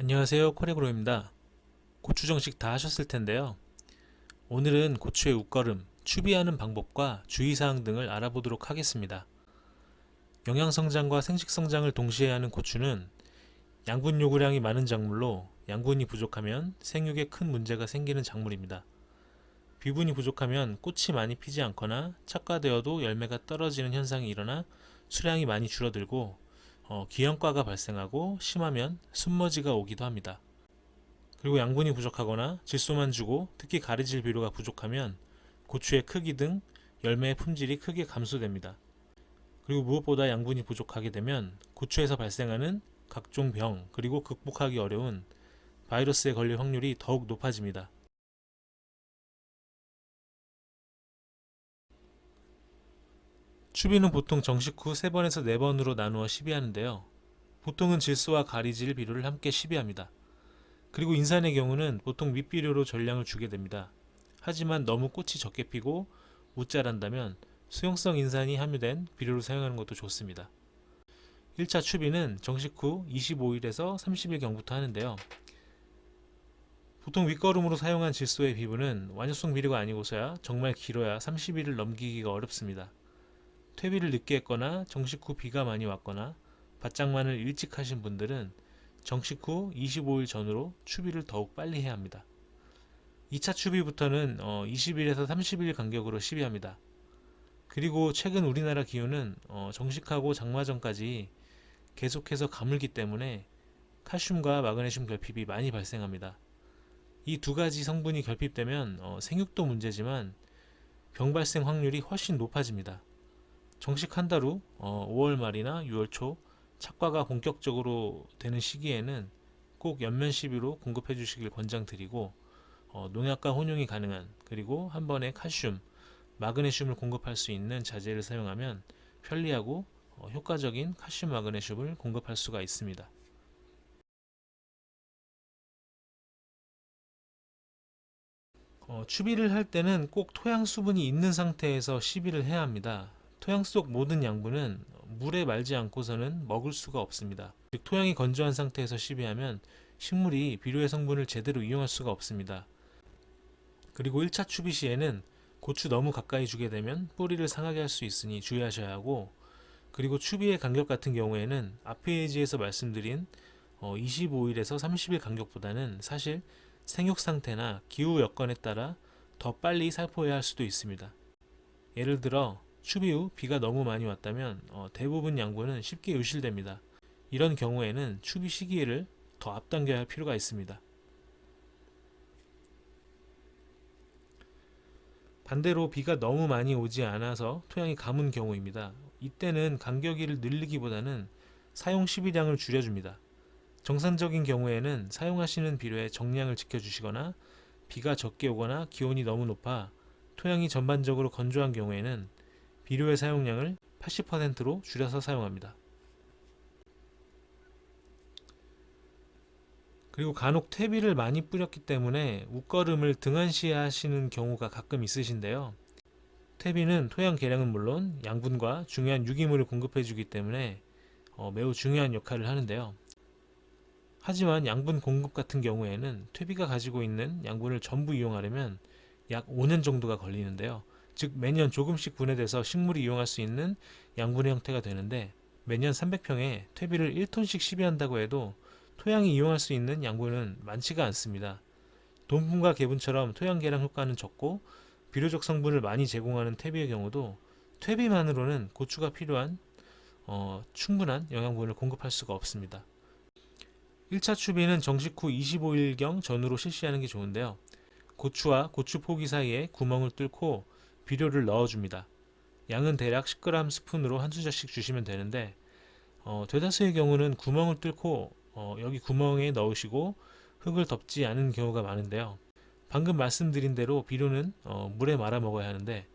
안녕하세요, 코레그로입니다. 고추 정식 다 하셨을 텐데요. 오늘은 고추의 웃거름, 추비하는 방법과 주의사항 등을 알아보도록 하겠습니다. 영양성장과 생식성장을 동시에 하는 고추는 양분 요구량이 많은 작물로 양분이 부족하면 생육에 큰 문제가 생기는 작물입니다. 비분이 부족하면 꽃이 많이 피지 않거나 착과되어도 열매가 떨어지는 현상이 일어나 수량이 많이 줄어들고 기형과가 발생하고 심하면 순머지가 오기도 합니다. 그리고 양분이 부족하거나 질소만 주고 특히 가리질 비료가 부족하면 고추의 크기 등 열매의 품질이 크게 감소됩니다. 그리고 무엇보다 양분이 부족하게 되면 고추에서 발생하는 각종 병 그리고 극복하기 어려운 바이러스에 걸릴 확률이 더욱 높아집니다. 추비는 보통 정식 후 3번에서 4번으로 나누어 시비하는데요. 보통은 질소와 가리질 비료를 함께 시비합니다. 그리고 인산의 경우는 보통 밑비료로 전량을 주게 됩니다. 하지만 너무 꽃이 적게 피고 웃자란다면 수용성 인산이 함유된 비료를 사용하는 것도 좋습니다. 1차 추비는 정식 후 25일에서 30일경부터 하는데요. 보통 윗거름으로 사용한 질소의 비분은 완효성 비료가 아니고서야 정말 길어야 30일을 넘기기가 어렵습니다. 퇴비를 늦게 했거나 정식 후 비가 많이 왔거나 바짝만을 일찍 하신 분들은 정식 후 25일 전후로 추비를 더욱 빨리 해야 합니다. 2차 추비부터는 20일에서 30일 간격으로 시비합니다. 그리고 최근 우리나라 기후는 정식하고 장마 전까지 계속해서 가물기 때문에 칼슘과 마그네슘 결핍이 많이 발생합니다. 이 두 가지 성분이 결핍되면 생육도 문제지만 병 발생 확률이 훨씬 높아집니다. 정식 한 달 후 5월 말이나 6월 초 착과가 본격적으로 되는 시기에는 꼭 연면 시비로 공급해 주시길 권장드리고 농약과 혼용이 가능한 그리고 한 번에 칼슘, 마그네슘을 공급할 수 있는 자재를 사용하면 편리하고 효과적인 칼슘 마그네슘을 공급할 수가 있습니다. 추비를 할 때는 꼭 토양 수분이 있는 상태에서 시비를 해야 합니다. 토양 속 모든 양분은 물에 말지 않고서는 먹을 수가 없습니다. 즉 토양이 건조한 상태에서 시비하면 식물이 비료의 성분을 제대로 이용할 수가 없습니다. 그리고 1차 추비 시에는 고추 너무 가까이 주게 되면 뿌리를 상하게 할 수 있으니 주의하셔야 하고, 그리고 추비의 간격 같은 경우에는 앞 페이지에서 말씀드린 25일에서 30일 간격보다는 사실 생육 상태나 기후 여건에 따라 더 빨리 살포해야 할 수도 있습니다. 예를 들어 추비 후 비가 너무 많이 왔다면 대부분 양분은 쉽게 유실됩니다. 이런 경우에는 추비 시기를 더 앞당겨야 할 필요가 있습니다. 반대로 비가 너무 많이 오지 않아서 토양이 가문 경우입니다. 이때는 간격이를 늘리기보다는 사용 시비량을 줄여줍니다. 정상적인 경우에는 사용하시는 비료의 정량을 지켜주시거나 비가 적게 오거나 기온이 너무 높아 토양이 전반적으로 건조한 경우에는 비료의 사용량을 80%로 줄여서 사용합니다. 그리고 간혹 퇴비를 많이 뿌렸기 때문에 웃거름을 등한시해 하시는 경우가 가끔 있으신데요. 퇴비는 토양 개량은 물론 양분과 중요한 유기물을 공급해 주기 때문에 매우 중요한 역할을 하는데요. 하지만 양분 공급 같은 경우에는 퇴비가 가지고 있는 양분을 전부 이용하려면 약 5년 정도가 걸리는데요. 즉 매년 조금씩 분해돼서 식물이 이용할 수 있는 양분의 형태가 되는데, 매년 300평에 퇴비를 1톤씩 시비한다고 해도 토양이 이용할 수 있는 양분은 많지가 않습니다. 돈분과 개분처럼 토양 개량 효과는 적고 비료적 성분을 많이 제공하는 퇴비의 경우도 퇴비만으로는 고추가 필요한 충분한 영양분을 공급할 수가 없습니다. 1차 추비는 정식 후 25일경 전후로 실시하는 게 좋은데요. 고추와 고추 포기 사이에 구멍을 뚫고 비료를 넣어줍니다. 양은 대략 10g 스푼으로 한 수저씩 주시면 되는데, 대다수의 경우는 구멍을 뚫고 여기 구멍에 넣으시고 흙을 덮지 않은 경우가 많은데요. 방금 말씀드린 대로 비료는 물에 말아 먹어야 하는데,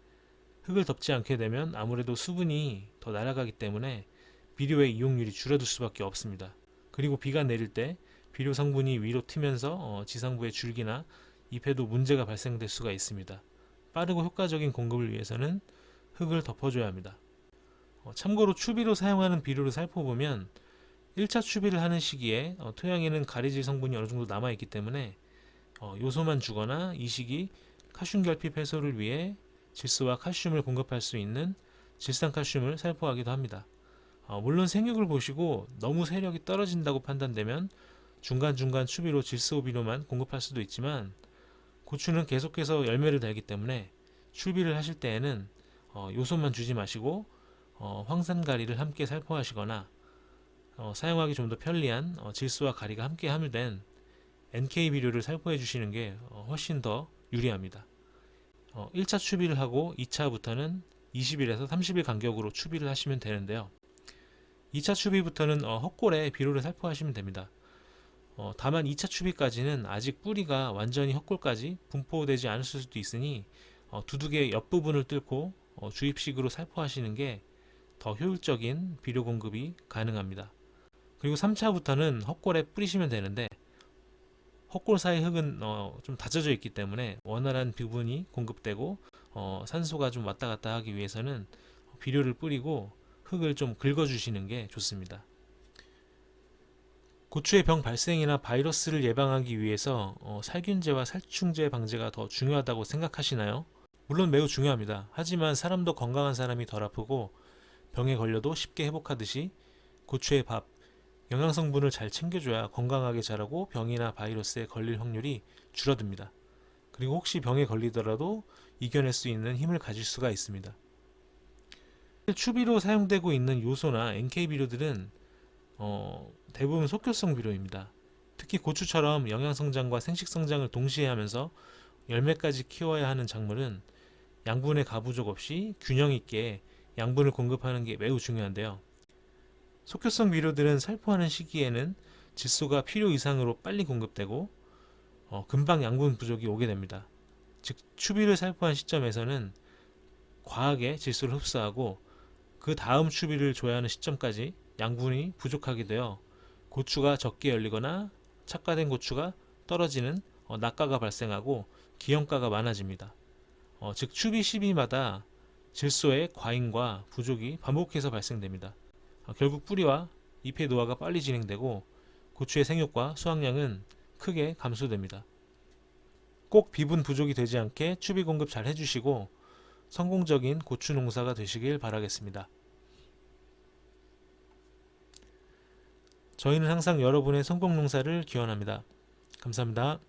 흙을 덮지 않게 되면 아무래도 수분이 더 날아가기 때문에 비료의 이용률이 줄어들 수밖에 없습니다. 그리고 비가 내릴 때 비료 성분이 위로 튀면서 지상부의 줄기나 잎에도 문제가 발생될 수가 있습니다. 빠르고 효과적인 공급을 위해서는 흙을 덮어줘야 합니다. 참고로 추비로 사용하는 비료를 살펴보면 1차 추비를 하는 시기에 토양에는 가리질 성분이 어느 정도 남아 있기 때문에 요소만 주거나 이 시기 칼슘 결핍 해소를 위해 질소와 칼슘을 공급할 수 있는 질산칼슘을 살포하기도 합니다. 물론 생육을 보시고 너무 세력이 떨어진다고 판단되면 중간중간 추비로 질소 비료만 공급할 수도 있지만, 고추는 계속해서 열매를 달기 때문에 추비를 하실 때에는 요소만 주지 마시고 황산가리를 함께 살포하시거나 사용하기 좀 더 편리한 질소와 가리가 함께 함유된 NK 비료를 살포해 주시는 게 훨씬 더 유리합니다. 1차 추비를 하고 2차부터는 20일에서 30일 간격으로 추비를 하시면 되는데요. 2차 추비부터는 헛골에 비료를 살포하시면 됩니다. 다만 2차 추비까지는 아직 뿌리가 완전히 헛골까지 분포되지 않을 수도 있으니 두둑의 옆부분을 뚫고 주입식으로 살포하시는 게 더 효율적인 비료 공급이 가능합니다. 그리고 3차부터는 헛골에 뿌리시면 되는데, 헛골 사이 흙은 좀 다져져 있기 때문에 원활한 부분이 공급되고 산소가 좀 왔다 갔다 하기 위해서는 비료를 뿌리고 흙을 좀 긁어주시는 게 좋습니다. 고추의 병 발생이나 바이러스를 예방하기 위해서 살균제와 살충제 방제가 더 중요하다고 생각하시나요? 물론 매우 중요합니다. 하지만 사람도 건강한 사람이 덜 아프고 병에 걸려도 쉽게 회복하듯이 고추의 밥, 영양성분을 잘 챙겨줘야 건강하게 자라고 병이나 바이러스에 걸릴 확률이 줄어듭니다. 그리고 혹시 병에 걸리더라도 이겨낼 수 있는 힘을 가질 수가 있습니다. 추비로 사용되고 있는 요소나 NK 비료들은 대부분 속효성 비료입니다. 특히 고추처럼 영양성장과 생식성장을 동시에 하면서 열매까지 키워야 하는 작물은 양분의 가부족 없이 균형 있게 양분을 공급하는 게 매우 중요한데요. 속효성 비료들은 살포하는 시기에는 질소가 필요 이상으로 빨리 공급되고 금방 양분 부족이 오게 됩니다. 즉 추비를 살포한 시점에서는 과하게 질소를 흡수하고 그 다음 추비를 줘야 하는 시점까지 양분이 부족하게 되어 고추가 적게 열리거나 착과된 고추가 떨어지는 낙과가 발생하고 기형가가 많아집니다. 즉 추비 시기마다 질소의 과잉과 부족이 반복해서 발생됩니다. 결국 뿌리와 잎의 노화가 빨리 진행되고 고추의 생육과 수확량은 크게 감소됩니다. 꼭 비분 부족이 되지 않게 추비 공급 잘 해주시고 성공적인 고추 농사가 되시길 바라겠습니다. 저희는 항상 여러분의 성공 농사를 기원합니다. 감사합니다.